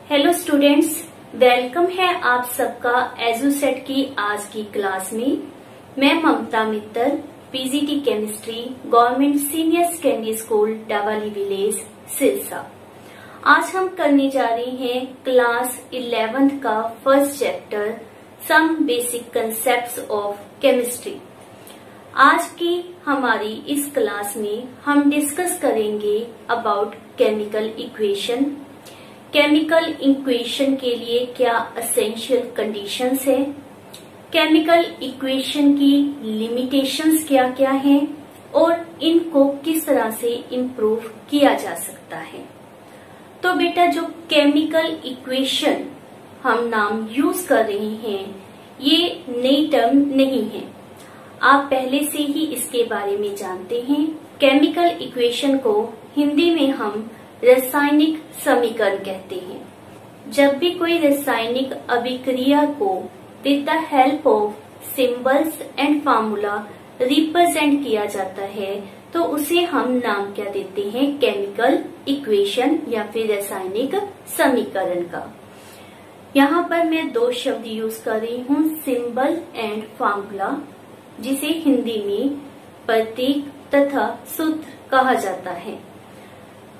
Hello students, welcome है आप सबका एजुसेट की आज की क्लास में। मैं Mamta Mittal, PGT chemistry, government senior secondary school Dawali village Sirsa. आज हम करने जा रहे हैं क्लास 11th का first chapter some basic concepts of chemistry. आज की हमारी इस क्लास में हम डिस्कस करेंगे about chemical equation. Chemical equation के लिए क्या एसेंशियल कंडीशंस है, केमिकल इक्वेशन की लिमिटेशंस क्या क्या हैं और इनको किस तरह से इम्प्रूव किया जा सकता है। तो बेटा, जो केमिकल इक्वेशन हम नाम यूज कर रहे हैं ये नई टर्म नहीं है, आप पहले से ही इसके बारे में जानते हैं। केमिकल इक्वेशन को हिंदी में हम रासायनिक समीकरण कहते हैं। जब भी कोई रासायनिक अभिक्रिया को with the help of symbols and formula represent किया जाता है तो उसे हम नाम क्या देते हैं, केमिकल इक्वेशन या फिर रासायनिक समीकरण का। यहाँ पर मैं दो शब्द यूज कर रही हूँ, सिंबल एंड फार्मूला, जिसे हिंदी में प्रतीक तथा सूत्र कहा जाता है।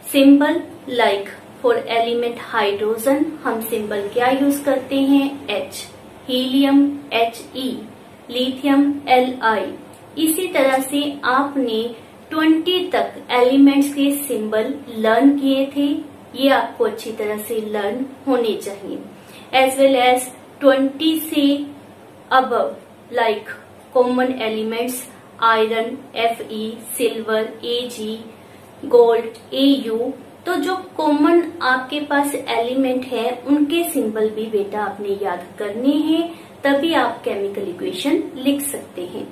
Symbol like for element hydrogen हम सिंबल क्या यूज करते हैं, H, helium He, lithium Li। इसी तरह से आपने 20 तक एलिमेंट्स के सिंबल लर्न किए थे, ये आपको अच्छी तरह से लर्न होने चाहिए। एज वेल एज 20 से above like common elements iron Fe, silver Ag, gold Au। तो जो कॉमन आपके पास एलिमेंट है उनके सिंबल भी बेटा आपने याद करने हैं, तभी आप केमिकल इक्वेशन लिख सकते हैं।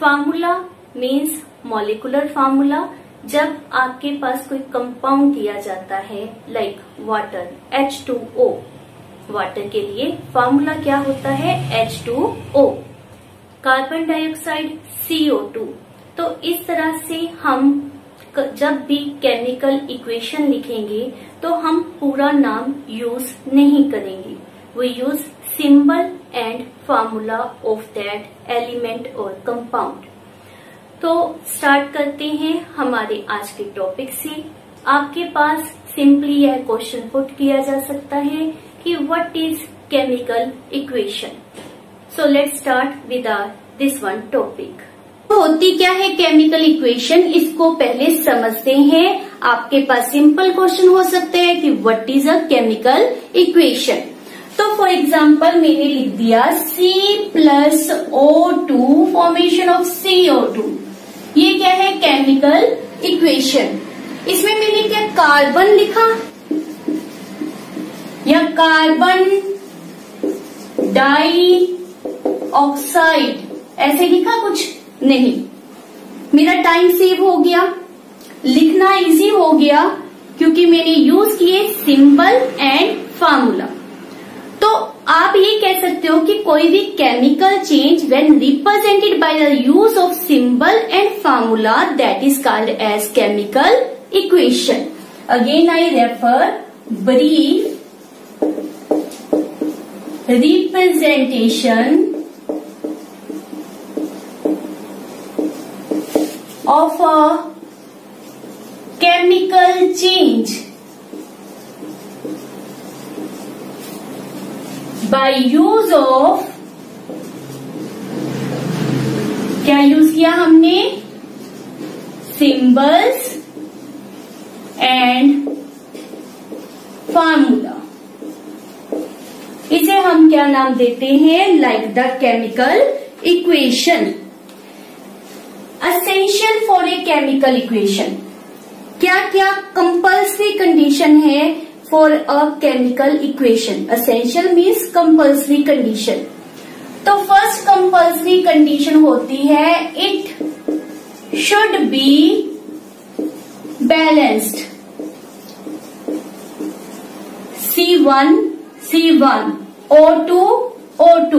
फार्मूला मीन्स मॉलिक्यूलर फार्मूला, जब आपके पास कोई कंपाउंड दिया जाता है लाइक वाटर H2O, वाटर के लिए फार्मूला क्या होता है, H2O। Carbon dioxide CO2। तो इस तरह से हम जब भी केमिकल इक्वेशन लिखेंगे तो हम पूरा नाम यूज नहीं करेंगे, we use symbol and formula of that element और कंपाउंड। तो स्टार्ट करते हैं हमारे आज के टॉपिक से। आपके पास सिंपली यह क्वेश्चन पुट किया जा सकता है कि what is chemical equation. So let's start with this one topic. होती क्या है केमिकल इक्वेशन, इसको पहले समझते हैं। आपके पास सिंपल क्वेश्चन हो सकते हैं कि what is a chemical equation. तो फॉर एग्जांपल मैंने लिख दिया C+O2 फॉर्मेशन ऑफ CO2, ये क्या है केमिकल इक्वेशन। इसमें मैंने क्या कार्बन लिखा या कार्बन डाई ऑक्साइड ऐसे लिखा, कुछ नहीं। मेरा टाइम सेव हो गया, लिखना इजी हो गया क्योंकि मैंने यूज किए सिंबल एंड फार्मूला। तो आप ये कह सकते हो कि कोई भी chemical change when represented by the use of symbol and formula that is called as chemical equation. Again I refer brief representation of a chemical change by use of, क्या यूज किया हमने, सिंबल्स एंड फार्मूला। इसे हम क्या नाम देते हैं, like the chemical equation. Essential for a chemical equation, क्या क्या कंपल्सरी कंडीशन है for a chemical equation. Essential means compulsory condition. तो फर्स्ट कंपल्सरी कंडीशन होती है it should be balanced, C1 C1, O2 O2।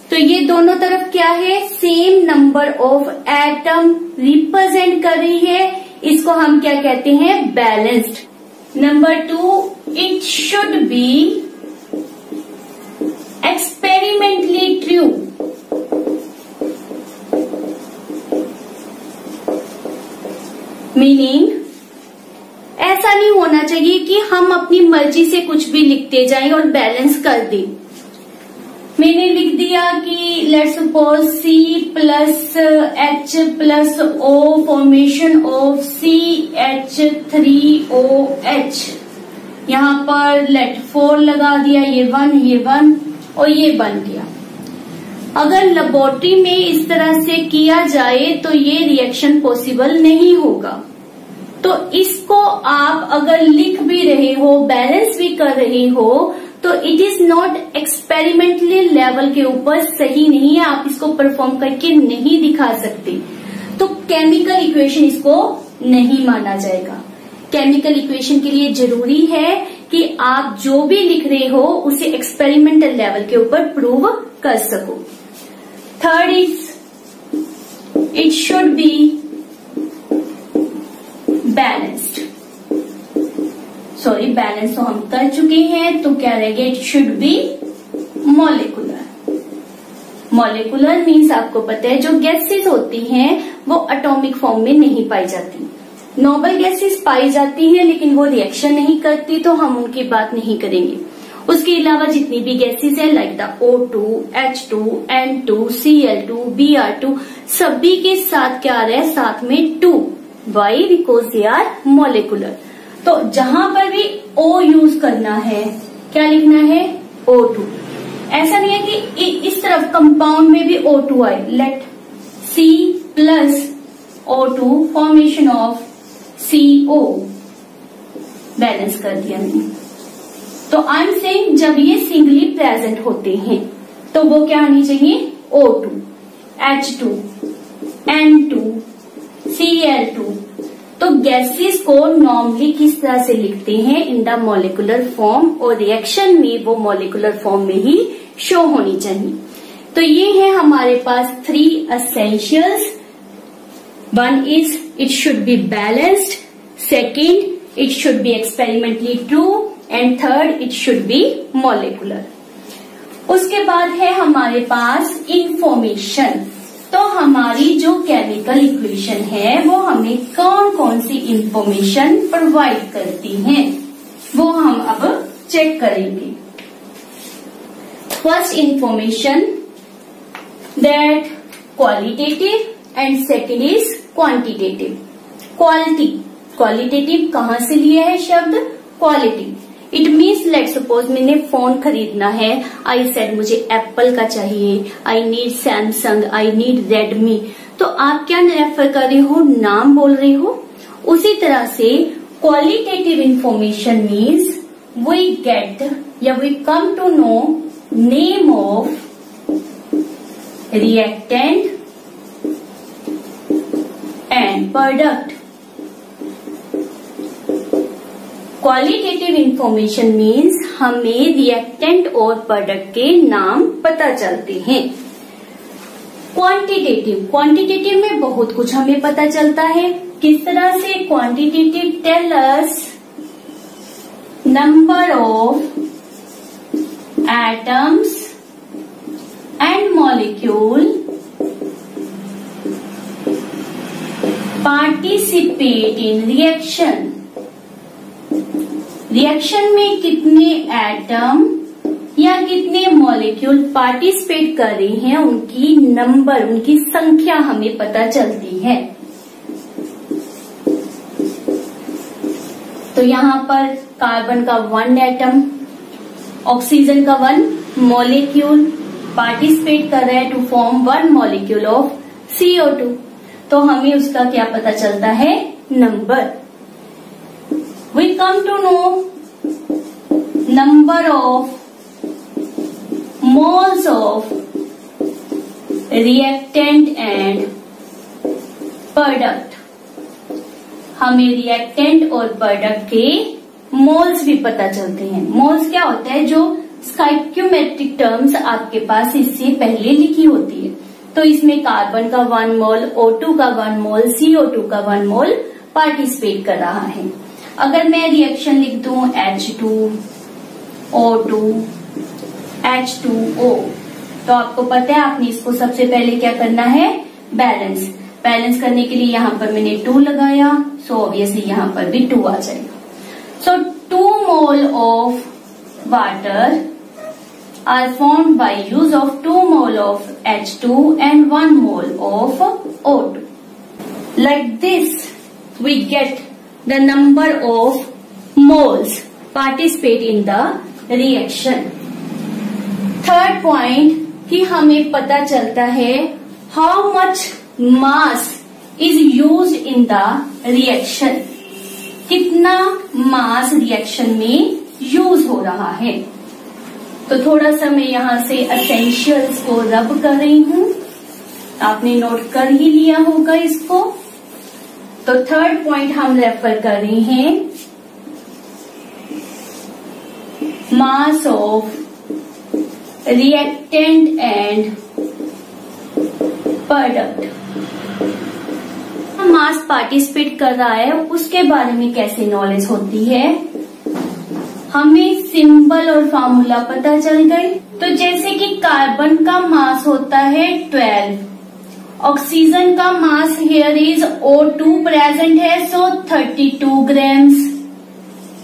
तो ये दोनों तरफ क्या है, same number of atom represent कर रही है, इसको हम क्या कहते हैं, balanced. Number 2, it should be experimentally true. Meaning ऐसा नहीं होना चाहिए कि हम अपनी मर्जी से कुछ भी लिखते जाएं और बैलेंस कर दें। मैंने लिख दिया कि let's suppose C+H+O formation of CH3OH। यहाँ पर लेट 4 लगा दिया, ये 1 और ये बन गया। अगर लेबोरेटरी में इस तरह से किया जाए तो ये रिएक्शन पॉसिबल नहीं होगा। तो इसको आप अगर लिख भी रहे हो, बैलेंस भी कर रहे हो, तो it is not experimentally level के ऊपर सही नहीं है, आप इसको परफॉर्म करके नहीं दिखा सकते। तो केमिकल इक्वेशन इसको नहीं माना जाएगा। केमिकल इक्वेशन के लिए जरूरी है कि आप जो भी लिख रहे हो उसे एक्सपेरिमेंटल लेवल के ऊपर प्रूव कर सको। Third is it should be balanced. Sorry, balance तो हम कर चुके हैं, तो क्या रहेगा? It should be molecular. Molecular means आपको पता है जो गैसेस होती हैं वो एटॉमिक फॉर्म में नहीं पाई जाती। नॉर्मल गैसेस पाई जाती हैं लेकिन वो रिएक्शन नहीं करती, तो हम उनकी बात नहीं करेंगे। उसके अलावा जितनी भी गैसेस है like the O2, H2, N2, Cl2, Br2, सभी के साथ क्या आ रहा है? साथ में 2। Why? Because they are molecular. तो जहां पर भी O यूज करना है, क्या लिखना है? O2। ऐसा नहीं है कि इस तरफ कंपाउंड में भी O2 आए। Let C+O2 formation of CO। Balance कर दिया मैंने। तो आई एम सेइंग जब ये सिंगली प्रेजेंट होते हैं तो वो क्या आनी चाहिए? O2, H2, N2, Cl2। तो गैसेस को नॉर्मली किस तरह से लिखते हैं? इन द मॉलिक्यूलर फॉर्म, और रिएक्शन में वो मॉलिक्यूलर फॉर्म में ही शो होनी चाहिए। तो ये है हमारे पास 3 essentials. 1 is it should be balanced, second it should be experimentally true, and third it should be molecular. उसके बाद है हमारे पास इंफॉर्मेशन। तो हमारी जो केमिकल इक्वेशन है वो हमें कौन कौन सी इंफॉर्मेशन प्रोवाइड करती हैं, वो हम अब चेक करेंगे। First information that qualitative and second is quantitative. Qualitative कहां से लिया है शब्द? Quality. It means let suppose मैंने फोन खरीदना है, आई सेड मुझे एप्पल का चाहिए, I need Samsung, I need Redmi. तो आप क्या रेफर कर रहे हो? नाम बोल रहे हो। उसी तरह से qualitative information means we get या we come to know name of reactant and product. Qualitative information means हमें रिएक्टेंट और प्रोडक्ट के नाम पता चलते हैं। क्वांटिटेटिव में बहुत कुछ हमें पता चलता है। किस तरह से? Quantitative tell us number of atoms and molecule participate in reaction. Reaction में कितने एटम या कितने मॉलिक्यूल पार्टिसिपेट कर रहे हैं, उनकी नंबर, उनकी संख्या हमें पता चलती है। तो यहाँ पर कार्बन का 1 एटम, ऑक्सीजन का 1 मॉलिक्यूल पार्टिसिपेट कर रहा है to form 1 molecule of CO2। तो हमें उसका क्या पता चलता है? Number. We come to know number of moles of reactant and product। हमें रिएक्टेंट और प्रोडक्ट के मोल्स भी पता चलते हैं। मोल्स क्या होता है? जो स्टोइकियोमेट्रिक टर्म्स आपके पास इससे पहले लिखी होती है। तो इसमें कार्बन का 1 मोल, O2 का 1 मोल, CO2 का 1 मोल पार्टिसिपेट कर रहा है। अगर मैं रिएक्शन लिख दूं H2O2 H2O, तो आपको पता है आपने इसको सबसे पहले क्या करना है, बैलेंस करने के लिए यहाँ पर मैंने 2 लगाया, सो ऑब्वियसली यहाँ पर भी 2 आ जाएगा। सो 2 mole of water are formed by use of 2 mole of H2 and 1 mole of O2. Like this, we get the number of moles participate in the reaction. Third point कि हमें पता चलता है how much mass is used in the reaction. कितना मास reaction में use हो रहा है। तो थोड़ा सा मैं यहाँ से एसेंशियल्स को रब कर रही हूँ, आपने नोट कर ही लिया होगा इसको। तो थर्ड पॉइंट हम रेफर कर रहे हैं मास of reactant and product. Mass participate कर रहा है उसके बारे में कैसे नॉलेज होती है, हमें सिंबल और फार्मूला पता चल गए। तो जैसे कि कार्बन का मास होता है 12, ऑक्सीजन का मास हियर इज O2 प्रेजेंट है, सो 32 ग्राम्स,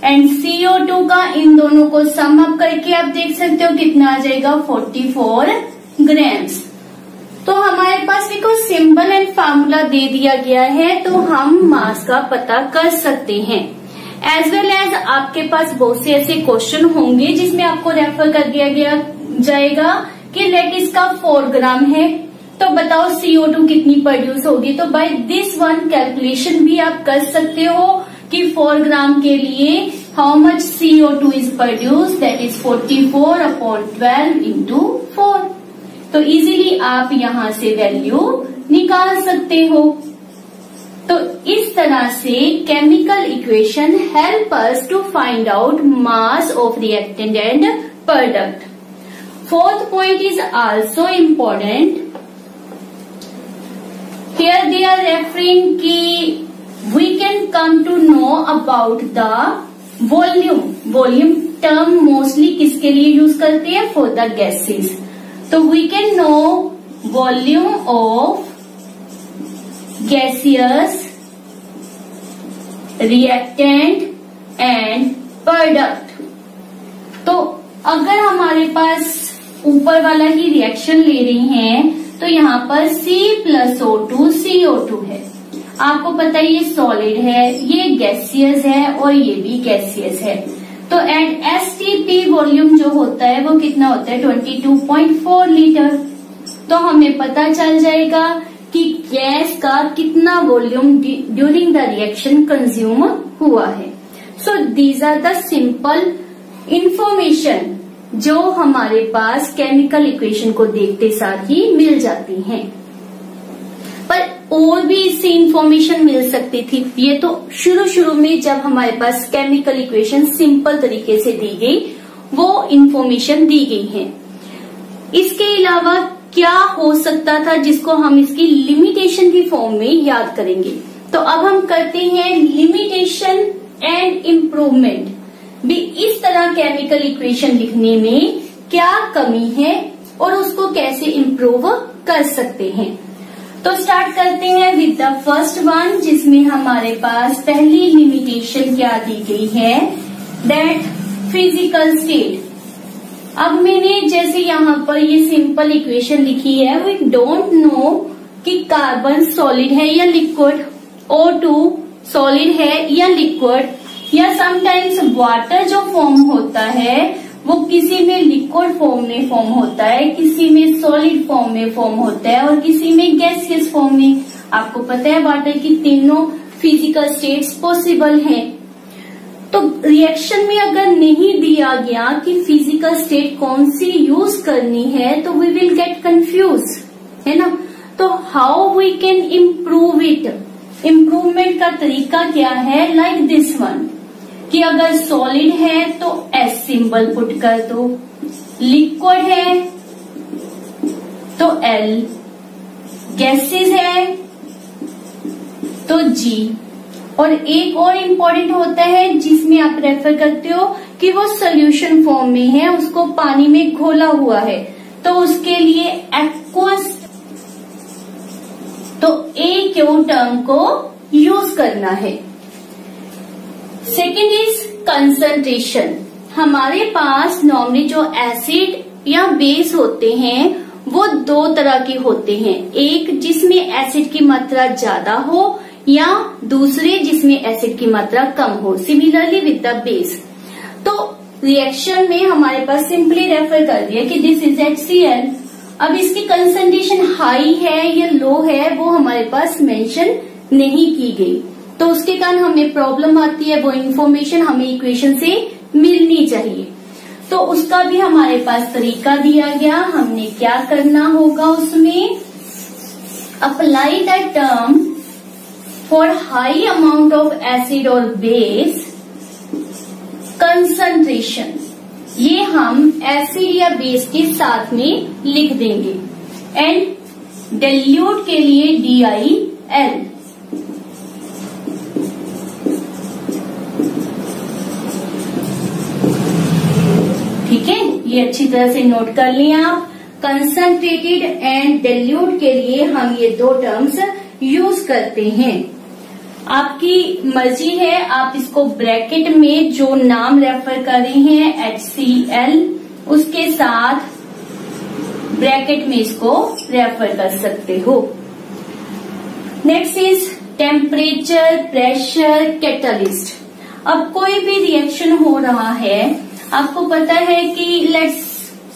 एंड CO2 का इन दोनों को सम अप करके आप देख सकते हो कितना आ जाएगा, 44 ग्राम्स। तो हमारे पास देखो सिंबल एंड फार्मूला दे दिया गया है, तो हम मास का पता कर सकते हैं। एज वेल एज आपके पास बहुत से ऐसे क्वेश्चन होंगे जिसमें आपको रेफर कर दिया गया जाएगा कि लेट इसका 4 ग्राम है, तो बताओ CO2 कितनी प्रोड्यूस होगी। तो बाय दिस वन कैलकुलेशन भी आप कर सकते हो कि 4 ग्राम के लिए how much CO2 is produce, that is 44/12 into 4। तो इजीली आप यहां से वैल्यू निकाल सकते हो। तो इस तरह से chemical equation help us to find out mass of reactant and product. Fourth point is also important, here they are referring कि we can come to know about the volume. Volume term mostly किसके लिए use करते हैं, for the gases. तो we can know volume of gaseous, reactant and product। तो अगर हमारे पास ऊपर वाला ही रिएक्शन ले रही हैं, तो यहाँ पर C+O2 CO2 है। आपको पता है ये सॉलिड है, ये गैसियस है और ये भी गैसियस है। तो एट STP वॉल्यूम जो होता है वो कितना होता है, 22.4 लीटर। तो हमें पता चल जाएगा कि गैस का कितना volume during the reaction consume हुआ है। So these are the simple information जो हमारे पास केमिकल इक्वेशन को देखते साथ ही मिल जाती हैं। पर और भी इससे इंफॉर्मेशन मिल सकती थी। ये तो शुरू में जब हमारे पास केमिकल इक्वेशन सिंपल तरीके से दी गई वो इंफॉर्मेशन दी गई है। इसके अलावा क्या हो सकता था जिसको हम इसकी लिमिटेशन की फॉर्म में याद करेंगे। तो अब हम करते हैं लिमिटेशन एंड इम्प्रूवमेंट। भी इस तरह केमिकल इक्वेशन लिखने में क्या कमी है और उसको कैसे इम्प्रूव कर सकते हैं। तो स्टार्ट करते हैं विद द फर्स्ट वन, जिसमें हमारे पास पहली लिमिटेशन क्या दी गई है, दैट फिजिकल स्टेट। अब मैंने जैसे यहाँ पर ये सिंपल इक्वेशन लिखी है, वी डोंट नो कि कार्बन सॉलिड है या लिक्विड, O2 सॉलिड है या लिक्विड, या समटाइम्स वाटर जो फॉर्म होता है वो किसी में लिक्विड फॉर्म में फॉर्म होता है, किसी में सॉलिड फॉर्म में फॉर्म होता है और किसी में गैसियस फॉर्म में। आपको पता है वाटर की तीनों फिजिकल स्टेट्स पॉसिबल हैं। तो रिएक्शन में अगर नहीं दिया गया कि फिजिकल स्टेट कौन सी यूज करनी है तो वी विल गेट कंफ्यूज, है ना। तो how we can improve it, improvement का तरीका क्या है, लाइक दिस वन, कि अगर सॉलिड है तो S सिंबल पुट कर दो, लिक्विड है तो L, गैसेस है तो G, और एक और इम्पोर्टेंट होता है जिसमें आप रेफर करते हो कि वो सोल्यूशन फॉर्म में है, उसको पानी में घोला हुआ है, तो उसके लिए एक्वस, तो AQ टर्म को यूज करना है। Second is concentration. हमारे पास नॉर्मली जो एसिड या बेस होते हैं वो दो तरह के होते हैं, एक जिसमें एसिड की मात्रा ज्यादा हो या दूसरे जिसमें एसिड की मात्रा कम हो, सिमिलरली विद द बेस। तो रिएक्शन में हमारे पास सिंपली रेफर कर दिया कि दिस इज HCl। अब इसकी कंसंट्रेशन हाई है या लो है वो हमारे पास मेंशन नहीं की गई, तो उसके कारण हमें प्रॉब्लम आती है, वो इन्फॉर्मेशन हमें इक्वेशन से मिलनी चाहिए। तो उसका भी हमारे पास तरीका दिया गया, हमने क्या करना होगा उसमें, apply the term for high amount of acid और बेस कंसंट्रेशन, ये हम एसिड या बेस के साथ में लिख देंगे, एंड डाइल्यूट के लिए DIL। ठीक है, ये अच्छी तरह से नोट कर लिया आप। कंसंट्रेटेड एंड डाइल्यूट के लिए हम ये दो टर्म्स यूज करते हैं। आपकी मर्जी है, आप इसको ब्रैकेट में जो नाम रेफर कर रहे हैं HCl उसके साथ ब्रैकेट में इसको रेफर कर सकते हो। Next is temperature, pressure, catalyst. अब कोई भी रिएक्शन हो रहा है, आपको पता है कि let's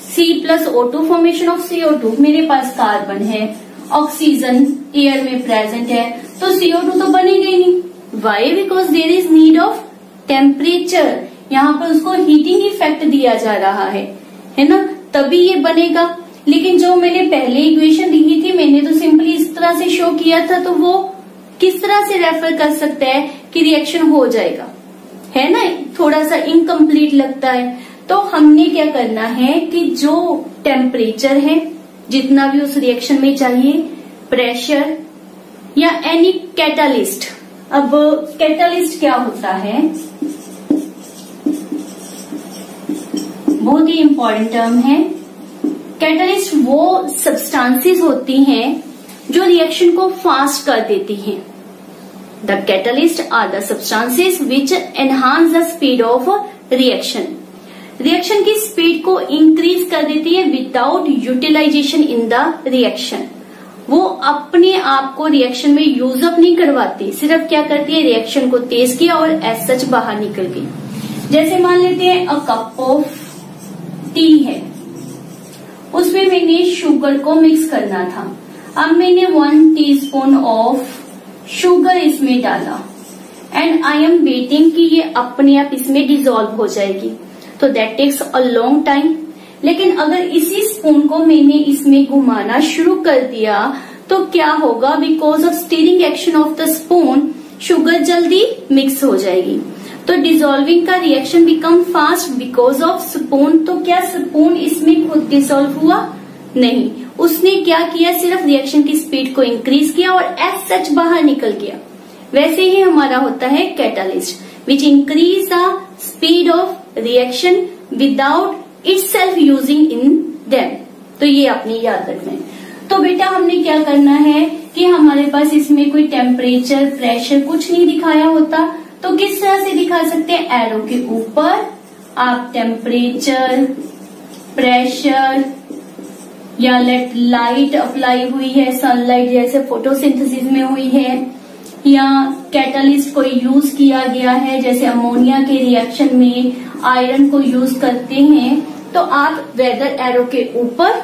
C+O2 formation of CO2, मेरे पास कार्बन है, ऑक्सीजन एयर में प्रेजेंट है, तो CO2 तो बनेगा ही नहीं। Why? Because there is need of temperature, यहाँ पर उसको हीटिंग इफेक्ट दिया जा रहा है ना, तभी ये बनेगा। लेकिन जो मैंने पहले इक्वेशन लिखी थी, मैंने तो सिंपली इस तरह से शो किया था, तो वो किस तरह से रेफर कर सकता है कि रिएक्शन हो जाएगा, है ना, थोड़ा सा इनकम्प्लीट लगता है। तो हमने क्या करना है कि जो टेम्परेचर है जितना भी उस रिएक्शन में चाहिए, प्रेशर या एनी कैटालिस्ट। अब कैटालिस्ट क्या होता है, बहुत ही इंपॉर्टेंट टर्म है। कैटालिस्ट वो सब्सटेंसेस होती हैं जो रिएक्शन को फास्ट कर देती हैं। The catalyst are the substances which enhance the speed of reaction. Reaction की स्पीड को इंक्रीज कर देती है without utilization in the reaction. वो अपने आप को रिएक्शन में यूज अप नहीं करवाती, सिर्फ क्या करती है, रिएक्शन को तेज किया और एज सच बाहर निकल गई। जैसे मान लेते हैं अ कप ऑफ टी है, उसमें मैंने शुगर को मिक्स करना था। अब मैंने 1 टीस्पून ऑफ शुगर इसमें डाला एंड आई एम वेटिंग कि ये अपने आप इसमें डिजोल्व हो जाएगी, तो that takes a long time. लेकिन अगर इसी स्पून को मैंने इसमें घुमाना शुरू कर दिया तो क्या होगा, because of steering action of the spoon sugar जल्दी मिक्स हो जाएगी। तो डिजोल्विंग का reaction become fast because of spoon. तो क्या स्पून इसमें खुद डिसॉल्व हुआ? नहीं, उसने क्या किया, सिर्फ रिएक्शन की स्पीड को इंक्रीज किया और एज सच बाहर निकल गया। वैसे ही हमारा होता है catalyst which increase the speed of reaction without itself using in them. तो ये आपने याद रखना है। तो बेटा हमने क्या करना है कि हमारे पास इसमें कोई टेम्परेचर, प्रेशर कुछ नहीं दिखाया होता, तो किस तरह से दिखा सकते हैं, एरो के ऊपर आप टेम्परेचर, प्रेशर या लाइट अप्लाई हुई है, सनलाइट जैसे फोटोसिंथेसिस में हुई है, या कैटालिस्ट को यूज किया गया है जैसे अमोनिया के रिएक्शन में आयरन को यूज करते हैं, तो आप वेदर एरो के ऊपर,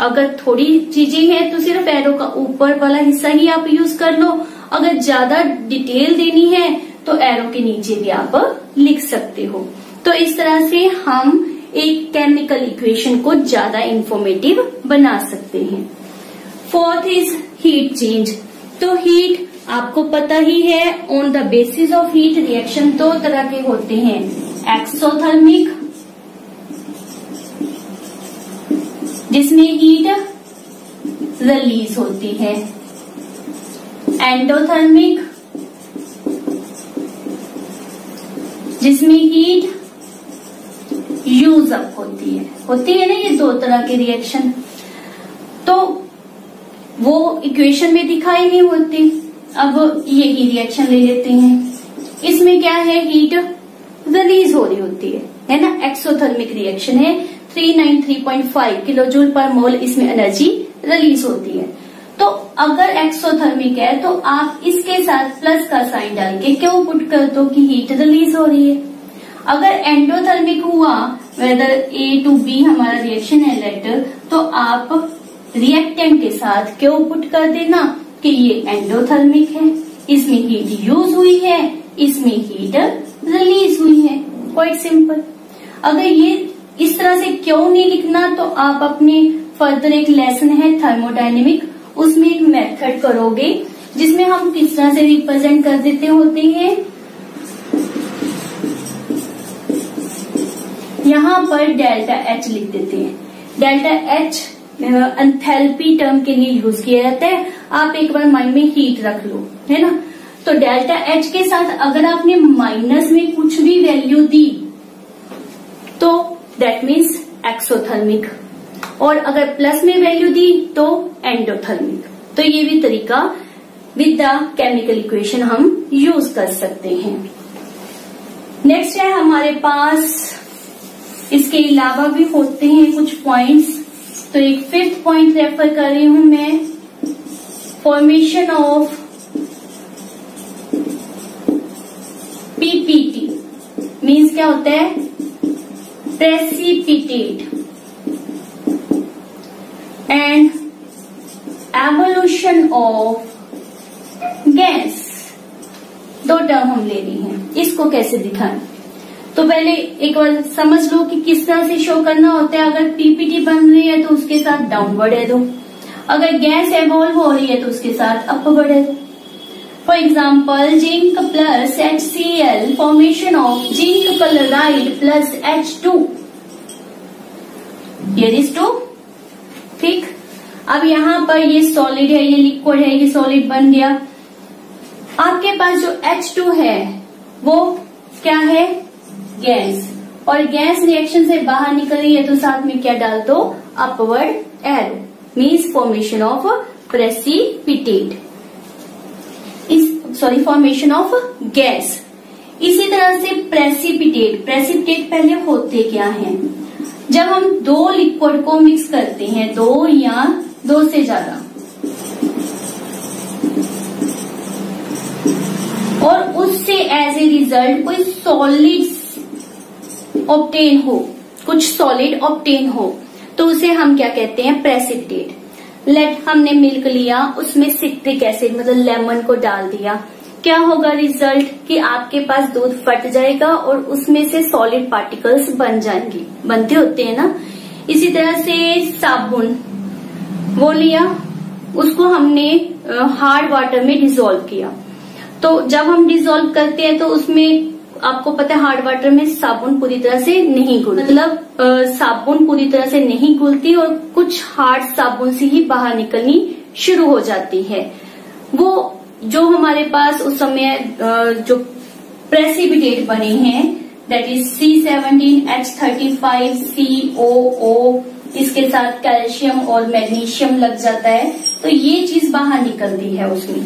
अगर थोड़ी चीजें हैं तो सिर्फ एरो का ऊपर वाला हिस्सा ही आप यूज कर लो, अगर ज्यादा डिटेल देनी है तो एरो के नीचे भी आप लिख सकते हो। तो इस तरह से हम एक केमिकल इक्वेशन को ज्यादा इंफॉर्मेटिव बना सकते हैं। Fourth is heat change. तो हीट आपको पता ही है, on the basis of heat reaction दो तरह के होते हैं, एक्सोथर्मिक जिसमें हीट रिलीज होती है, एंडोथर्मिक जिसमें हीट यूज अप होती है ना, ये दो तरह के रिएक्शन। तो वो इक्वेशन में दिखाई नहीं होती। अब यही रिएक्शन ले लेते हैं, इसमें क्या है, हीट रिलीज हो रही होती है ना, एक्सोथर्मिक रिएक्शन है, 393.5 किलोजूल पर मोल इसमें एनर्जी रिलीज होती है। तो अगर एक्सोथर्मिक है तो आप इसके साथ प्लस का साइन डाल के क्यों पुट कर दो कि हीट रिलीज हो रही है। अगर एंडोथर्मिक हुआ, वेदर A to B हमारा रिएक्शन है लेटर, तो आप रिएक्टेंट के साथ क्यों पुट कर देना कि ये एंडोथर्मिक है, इसमें हीट यूज हुई है, इसमें हीट रिलीज हुई है। Quite simple. अगर ये इस तरह से क्यों नहीं लिखना, तो आप अपने फर्दर एक लेसन है थर्मोडायनेमिक, उसमें एक मेथड करोगे जिसमें हम किस तरह से रिप्रेजेंट कर देते होते हैं। यहाँ पर डेल्टा H लिख देते हैं। डेल्टा H एंथैल्पी टर्म के लिए यूज किया जाता है। आप एक बार माइंड में हीट रख लो, है ना। तो डेल्टा H के साथ अगर आपने माइनस में कुछ भी वैल्यू दी तो दैट मीन्स एक्सोथर्मिक, और अगर प्लस में वैल्यू दी तो एंडोथर्मिक। तो ये भी तरीका विद द केमिकल इक्वेशन हम यूज कर सकते हैं। नेक्स्ट है हमारे पास, इसके अलावा भी होते हैं कुछ पॉइंट्स। तो एक 5th पॉइंट रेफर कर रही हूं मैं, फॉर्मेशन ऑफ पीपीटी मीन्स क्या होता है, precipitate, and evolution of gas. दो टर्म हम ले रही हैं, इसको कैसे दिखाएं। तो पहले एक बार समझ लो कि किस तरह से शो करना होता है। अगर पीपीटी बन रही है तो उसके साथ डाउनवर्ड एरो, अगर गैस एवॉल्व हो रही है तो उसके साथ upward arrow. For example, zinc plus HCl, formation of zinc chloride plus H2, here is 2। ठीक, अब यहाँ पर ये सॉलिड है, ये लिक्विड है, ये सॉलिड बन गया। आपके पास जो H2 है वो क्या है, गैस, और गैस रिएक्शन से बाहर निकल रही है तो साथ में क्या डाल दो, upward arrow, means formation of precipitate, formation of gas. इसी तरह से प्रेसिपिटेट, प्रेसिपिटेट पहले होते क्या हैं, जब हम दो लिक्विड को मिक्स करते हैं, दो या दो से ज्यादा, और उससे एज ए रिजल्ट कोई सॉलिड ऑब्टेन हो, कुछ सॉलिड ऑब्टेन हो, तो उसे हम क्या कहते हैं, प्रेसिपिटेट। लेट हमने मिल्क लिया, उसमें सिट्रिक एसिड मतलब लेमन को डाल दिया, क्या होगा रिजल्ट कि आपके पास दूध फट जाएगा और उसमें से सॉलिड पार्टिकल्स बन जाएंगे, बनते होते हैं ना। इसी तरह से साबुन वो लिया, उसको हमने हार्ड वाटर में डिसॉल्व किया, तो जब हम डिसॉल्व करते हैं तो उसमें आपको पता है हार्ड वाटर में साबुन पूरी तरह से नहीं घुलती, मतलब साबुन पूरी तरह से नहीं घुलती और कुछ हार्ड साबुन से ही बाहर निकलनी शुरू हो जाती है। वो जो हमारे पास उस समय जो प्रेसिपिटेट बने हैं, दैट इज C17H35COO, इसके साथ कैल्शियम और मैग्नीशियम लग जाता है, तो ये चीज बाहर निकलती है उसमें,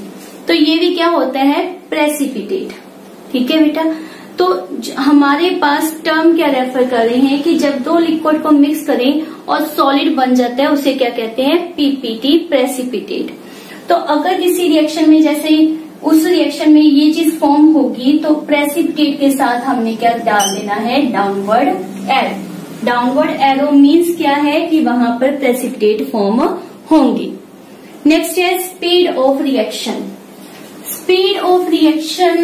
तो ये भी क्या होता है, प्रेसिपिटेट। ठीक है बेटा, तो हमारे पास टर्म क्या रेफर कर रहे हैं कि जब दो लिक्विड को मिक्स करें और सॉलिड बन जाता है उसे क्या कहते हैं, पीपीटी, प्रेसिपिटेट। तो अगर किसी रिएक्शन में, जैसे उस रिएक्शन में ये चीज फॉर्म होगी, तो प्रेसिपिटेट के साथ हमने क्या डाल देना है, downward arrow. Downward arrow means क्या है कि वहां पर प्रेसिपिटेट फॉर्म होंगी। नेक्स्ट है speed of reaction. Speed of reaction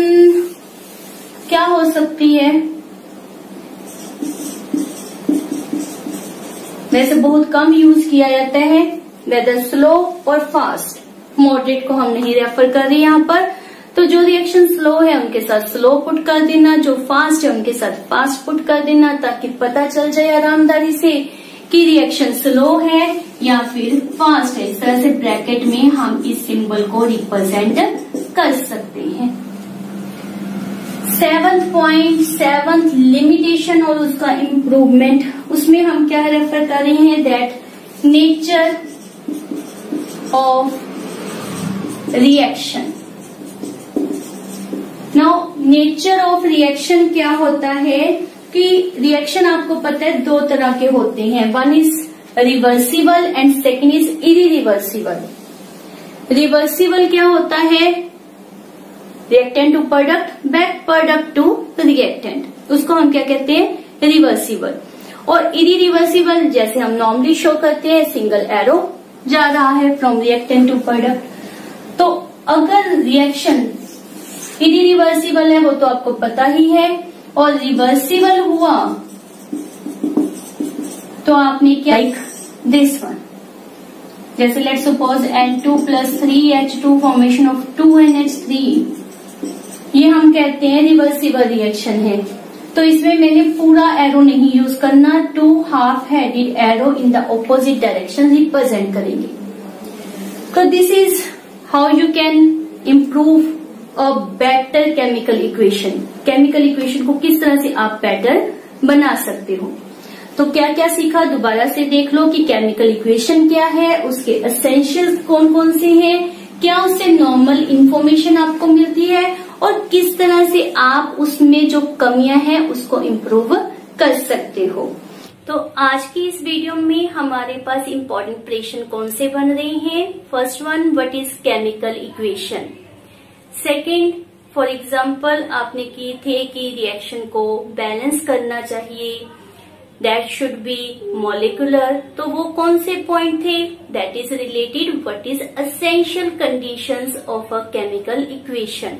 क्या हो सकती है, वैसे बहुत कम यूज किया जाता है, वेदर स्लो और फास्ट। मॉडरेट को हम नहीं रेफर कर रहे यहाँ पर, तो जो रिएक्शन स्लो है उनके साथ स्लो पुट कर देना, जो फास्ट है उनके साथ फास्ट पुट कर देना, ताकि पता चल जाए आरामदारी से कि रिएक्शन स्लो है या फिर फास्ट है। इस तरह से ब्रैकेट में हम इस सिंबल को रिप्रेजेंट कर सकते हैं। 7.7 लिमिटेशन और उसका इम्प्रूवमेंट, उसमें हम क्या रेफर कर रहे हैं, that nature of reaction. Now nature of reaction क्या होता है कि रिएक्शन आपको पता है दो तरह के होते हैं, one is reversible and second is irreversible. Reversible क्या होता है, reactant to product, back product to reactant, उसको हम क्या कहते हैं, रिवर्सिबल। और इरिवर्सिबल जैसे हम नॉर्मली शो करते हैं, सिंगल एरो जा रहा है फ्रॉम रिएक्टेंट टू प्रोडक्ट। तो अगर रिएक्शन इरिवर्सिबल है वो तो आपको पता ही है, और रिवर्सिबल हुआ तो आपने क्या, लाइक दिस वन, जैसे let's suppose N2 + 3H2 formation of 2NH3, ये हम कहते हैं रिवर्सिबल रिएक्शन है। तो इसमें मैंने पूरा एरो नहीं यूज करना, 2 half headed arrow in the opposite direction represent करेंगे। तो this is how you can improve a better chemical equation. Chemical equation को किस तरह से आप बेटर बना सकते हो। तो क्या क्या सीखा, दोबारा से देख लो कि केमिकल इक्वेशन क्या है, उसके एसेंशियल्स कौन कौन से हैं, क्या उससे नॉर्मल इंफॉर्मेशन आपको मिलती है, और किस तरह से आप उसमें जो कमियां हैं उसको इम्प्रूव कर सकते हो। तो आज की इस वीडियो में हमारे पास इम्पोर्टेंट प्रश्न कौन से बन रहे हैं। First one, what is chemical equation. Second, for example आपने किए थे कि रिएक्शन को बैलेंस करना चाहिए, दैट शुड बी मॉलिक्यूलर, तो वो कौन से पॉइंट थे, that is related what is essential conditions of a chemical equation.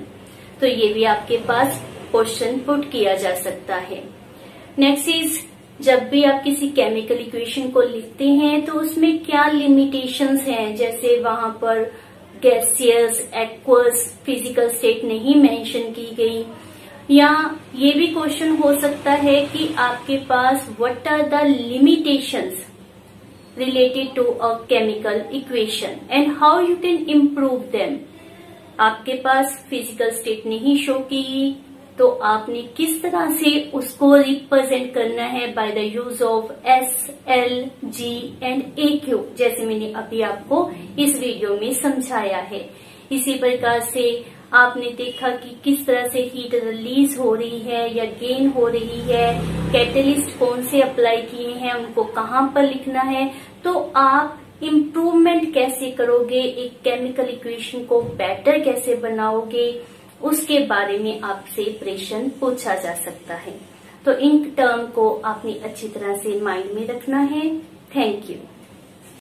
तो ये भी आपके पास क्वेश्चन पुट किया जा सकता है। नेक्स्ट इज, जब भी आप किसी केमिकल इक्वेशन को लिखते हैं तो उसमें क्या लिमिटेशंस हैं, जैसे वहां पर गैसियस, एक्वस, फिजिकल स्टेट नहीं मेंशन की गई, या ये भी क्वेश्चन हो सकता है कि आपके पास what are the limitations related to a chemical equation and how you can improve them. आपके पास फिजिकल स्टेट नहीं शो की तो आपने किस तरह से उसको रिप्रेजेंट करना है bye the use of S, L, G and AQ, जैसे मैंने अभी आपको इस वीडियो में समझाया है। इसी प्रकार से आपने देखा कि किस तरह से हीट रिलीज हो रही है या गेन हो रही है, कैटेलिस्ट कौन से अप्लाई किए हैं, उनको कहाँ पर लिखना है। तो आप इम्प्रूवमेंट कैसे करोगे, एक केमिकल इक्वेशन को बेटर कैसे बनाओगे, उसके बारे में आपसे प्रश्न पूछा जा सकता है। तो इन टर्म को आपने अच्छी तरह से माइंड में रखना है। Thank you.